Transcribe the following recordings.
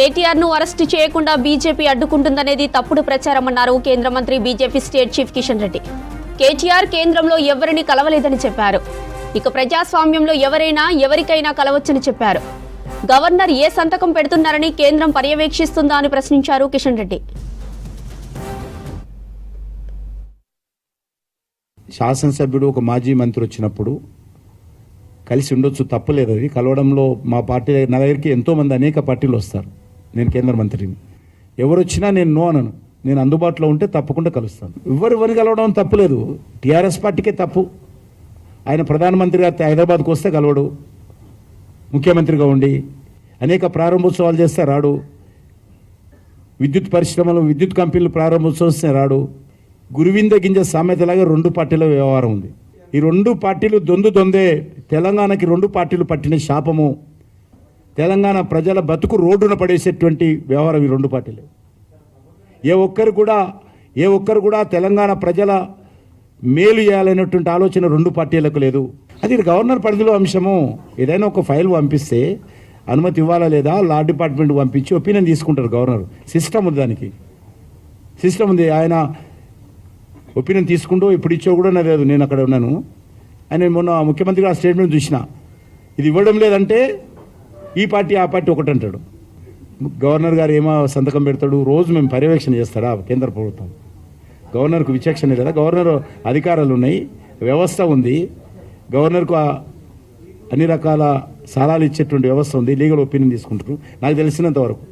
కేటీఆర్ ను అరెస్టు చేయకుండా బీజేపీ అడ్డుకుంటుందనేది తప్పుడు ప్రచారమన్నారు కేంద్ర మంత్రి BJP state chief Kishan Reddy. KTR కేంద్రంలో ఎవరిని కలవలేదని చెప్పారు. ఇక ప్రజాస్వామ్యంలో ఎవరికైనా కలవచ్చని చెప్పారు. గవర్నర్ ఏ సంతకం పెడుతున్నారని కేంద్రం పర్యవేక్షిస్తుందా అని ప్రశ్నించారు కిషన్ రెడ్డి. శాసనసభ్యుడు ఒక మాజీ మంత్రి వచ్చినప్పుడు కలిసి ఉండొచ్చు, తప్పలేదు. అది కలవడంలో మా పార్టీ నా దగ్గరికి ఎంతోమంది అనేక పార్టీలు వస్తారు. నేను కేంద్ర మంత్రిని, ఎవరు వచ్చినా నేను నో అనను. నేను అందుబాటులో ఉంటే తప్పకుండా కలుస్తాను. ఎవరిని కలవడం తప్పులేదు. టీఆర్ఎస్ పార్టీకే తప్పు. ఆయన ప్రధానమంత్రిగా హైదరాబాద్కు వస్తే కలవడు, ముఖ్యమంత్రిగా ఉండి అనేక ప్రారంభోత్సవాలు చేస్తే రాడు, విద్యుత్ పరిశ్రమలు విద్యుత్ కంపెనీలు ప్రారంభోత్సవం వస్తే రాడు. గురువింద గింజ సామెతలాగా రెండు పార్టీల వ్యవహారం ఉంది. ఈ రెండు పార్టీలు దొందే. తెలంగాణకి రెండు పార్టీలు పట్టిన శాపము. తెలంగాణ ప్రజల బతుకు రోడ్డున పడేసేటువంటి వ్యవహారం ఈ రెండు పార్టీలు. ఏ ఒక్కరు కూడా తెలంగాణ ప్రజల మేలు చేయాలనేటువంటి ఆలోచన రెండు పార్టీలకు లేదు. అది గవర్నర్ పరిధిలో అంశము. ఏదైనా ఒక ఫైల్ పంపిస్తే అనుమతి ఇవ్వాలా లేదా లా డిపార్ట్మెంట్ పంపించి ఒపీనియన్ తీసుకుంటారు గవర్నర్. సిస్టమ్ ఉంది, దానికి సిస్టమ్ ఉంది. ఆయన ఒపీనియన్ తీసుకుంటూ ఇప్పుడు ఇచ్చో కూడా లేదు. నేను అక్కడ ఉన్నాను. ఆయన మొన్న ముఖ్యమంత్రి గారు స్టేట్మెంట్ చూసిన, ఇది ఇవ్వడం లేదంటే ఈ పార్టీ ఆ పార్టీ ఒకటి అంటాడు. గవర్నర్ గారు ఏమో సంతకం పెడతాడు, రోజు మేము పర్యవేక్షణ చేస్తాడా కేంద్ర ప్రభుత్వం? గవర్నర్కు విచక్షణ లేదా? గవర్నర్ అధికారాలు ఉన్నాయి, వ్యవస్థ ఉంది. గవర్నర్కు అన్ని రకాల సలహాలు ఇచ్చేటువంటి వ్యవస్థ ఉంది. లీగల్ ఒపీనియన్ తీసుకుంటారు. నాకు తెలిసినంత వరకు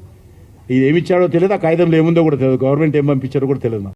ఇది ఏమిచ్చాడో తెలియదు, ఆ కాగితంలో ఏముందో కూడా తెలియదు, గవర్నమెంట్ ఏం పంపించారో కూడా తెలియదు.